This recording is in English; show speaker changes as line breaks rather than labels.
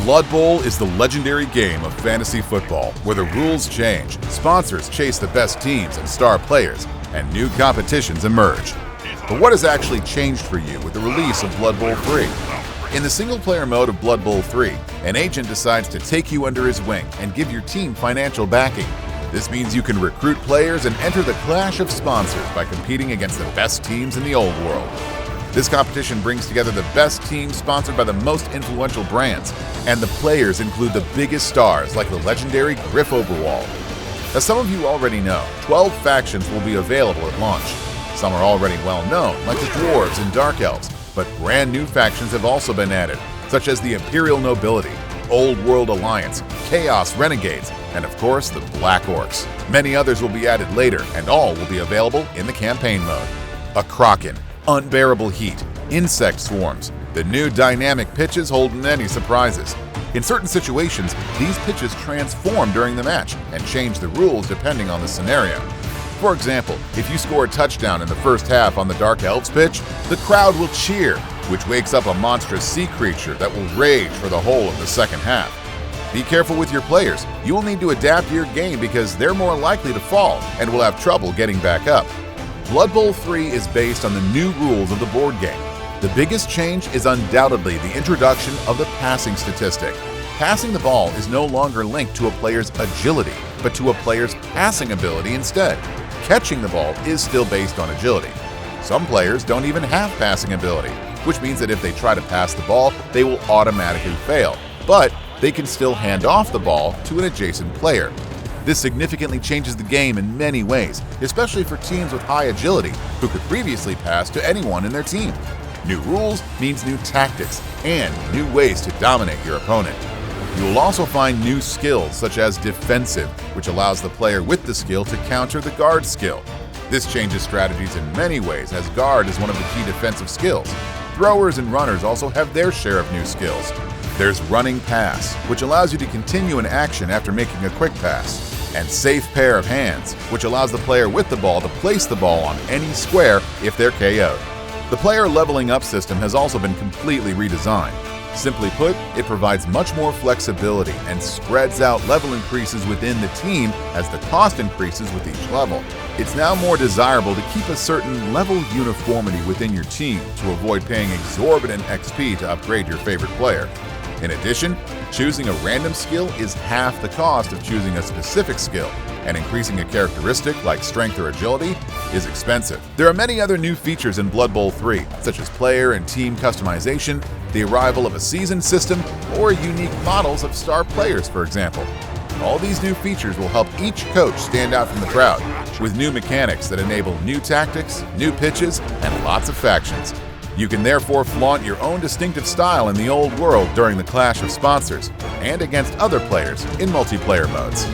Blood Bowl is the legendary game of fantasy football where the rules change, sponsors chase the best teams and star players, and new competitions emerge. But what has actually changed for you with the release of Blood Bowl 3? In the single-player mode of Blood Bowl 3, an agent decides to take you under his wing and give your team financial backing. This means you can recruit players and enter the clash of sponsors by competing against the best teams in the old world. This competition brings together the best teams sponsored by the most influential brands, and the players include the biggest stars like the legendary Griff Oberwald. As some of you already know, 12 factions will be available at launch. Some are already well known, like the Dwarves and Dark Elves, but brand new factions have also been added, such as the Imperial Nobility, Old World Alliance, Chaos Renegades, and of course the Black Orcs. Many others will be added later, and all will be available in the campaign mode. A Kraken, unbearable heat, insect swarms. The new dynamic pitches hold many surprises. In certain situations, these pitches transform during the match and change the rules depending on the scenario. For example, if you score a touchdown in the first half on the Dark Elves pitch, the crowd will cheer, which wakes up a monstrous sea creature that will rage for the whole of the second half. Be careful with your players. You will need to adapt your game because they're more likely to fall and will have trouble getting back up. Blood Bowl 3 is based on the new rules of the board game. The biggest change is undoubtedly the introduction of the passing statistic. Passing the ball is no longer linked to a player's agility, but to a player's passing ability instead. Catching the ball is still based on agility. Some players don't even have passing ability, which means that if they try to pass the ball, they will automatically fail, but they can still hand off the ball to an adjacent player. This significantly changes the game in many ways, especially for teams with high agility who could previously pass to anyone in their team. New rules means new tactics and new ways to dominate your opponent. You will also find new skills such as defensive, which allows the player with the skill to counter the guard skill. This changes strategies in many ways, as guard is one of the key defensive skills. Throwers and runners also have their share of new skills. There's running pass, which allows you to continue an action after making a quick pass. And safe pair of hands, which allows the player with the ball to place the ball on any square if they're KO'd. The player leveling up system has also been completely redesigned. Simply put, it provides much more flexibility and spreads out level increases within the team as the cost increases with each level. It's now more desirable to keep a certain level uniformity within your team to avoid paying exorbitant XP to upgrade your favorite player. In addition, choosing a random skill is half the cost of choosing a specific skill, and increasing a characteristic like strength or agility is expensive. There are many other new features in Blood Bowl 3, such as player and team customization, the arrival of a season system, or unique models of star players, for example. All these new features will help each coach stand out from the crowd, with new mechanics that enable new tactics, new pitches, and lots of factions. You can therefore flaunt your own distinctive style in the old world during the clash of sponsors, and against other players in multiplayer modes.